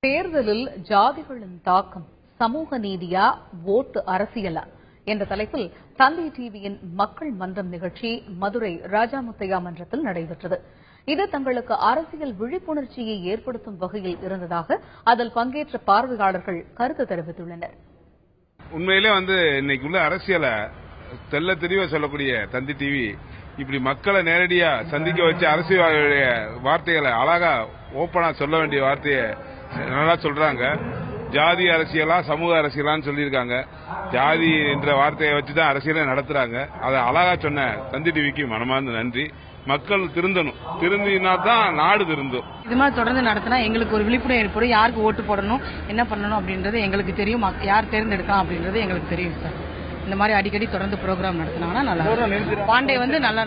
தேர்தலில் ஜாதிகளின் தாக்கம் சமூக நீதியா ஓட்டு அரசியலா என்ற தலைப்பில் தந்தி டிவியின் மக்கள் மன்றம் நிகழ்ச்சி மதுரை ராஜாமுத்தையா மன்றத்தில் நடைபெற்றது. இது தங்களுக்கு அரசியல் விழிப்புணர்ச்சியை ஏற்படுத்தும் வகையில் இருந்ததாக அதில் பங்கேற்ற பார்வையாளர்கள் கருத்து தெரிவித்துள்ளனர். உண்மையிலே இன்னைக்கு உள்ள அரசியலை தெல்ல தெளிவா சொல்லக்கூடிய தந்தி டிவி இப்படி மக்களை நேரடியா சந்திக்க வச்சு அரசியலுடைய வார்த்தைகளை அழகா ஓப்பனா சொல்ல வேண்டிய வார்த்தையை நல்லா சொல்றாங்க. ஜாதி அரசியலா சமூக அரசியலான்னு சொல்லியிருக்காங்க. ஜாதி என்ற வார்த்தையை வச்சுதான் அரசியலை நடத்துறாங்க. அதை அழகா சொன்ன தந்தி டிவிக்கு மனமார்ந்த நன்றி. மக்கள் திருந்தினா தான் நாடு திருந்தும். இது மாதிரி தொடர்ந்து நடத்தினா எங்களுக்கு ஒரு விழிப்புணர்வு ஏற்படும். யாருக்கு ஓட்டு போடணும், என்ன பண்ணணும் அப்படின்றது எங்களுக்கு தெரியும். யார் தேர்ந்தெடுக்கலாம் அப்படின்றது எங்களுக்கு தெரியும் சார். இந்த மாதிரி அடிக்கடி தொடர்ந்து ப்ரோக்ராம் நடத்தினாங்கன்னா நல்லா. பாண்டே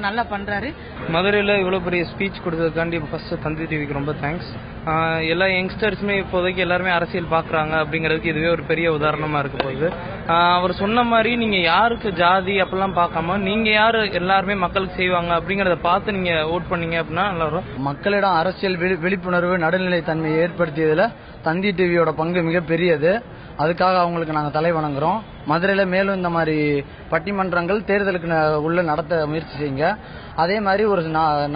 நல்லா பண்றாரு. மதுரையில் இவ்வளவு பெரிய ஸ்பீச் கொடுத்ததுக்காண்டி ஃபர்ஸ்ட் தந்தி டிவிக்கு ரொம்ப தேங்க்ஸ். எல்லா யங்ஸ்டர்ஸுமே இப்போதைக்கு எல்லாருமே அரசியல் பாக்குறாங்க அப்படிங்கிறதுக்கு இதுவே ஒரு பெரிய உதாரணமா இருக்க போகுது. அவர் சொன்ன மாதிரி நீங்க யாருக்கு ஜாதி அப்பெல்லாம் பார்க்காம நீங்க யாரு எல்லாருமே மக்களுக்கு செய்வாங்க அப்படிங்கறத பார்த்து நீங்க ஓட் பண்ணீங்க அப்படின்னா நல்லா வரும். மக்களிடம் அரசியல் விழிப்புணர்வு நடுநிலைத்தன்மையை ஏற்படுத்தியதுல தந்தி டிவியோட பங்கு மிகப்பெரியது. அதுக்காக அவங்களுக்கு நாங்கள் தலை வணங்குறோம். மதுரையில மேலும் இந்த மாதிரி பட்டிமன்றங்கள் தேர்தலுக்கு உள்ள நடத்த முயற்சி செய்யுங்க. அதே மாதிரி ஒரு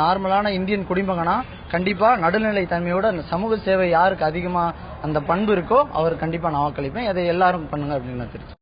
நார்மலான இந்தியன் குடிமகனா கண்டிப்பா நடுநிலை தன்மையோட சமூக சேவை யாருக்கு அதிகமா அந்த பண்பு இருக்கோ அவர் கண்டிப்பா நான் வாக்களிப்பேன். அதை எல்லாரும் பண்ணுங்க அப்படின்னு நான் தெரிவிச்சேன்.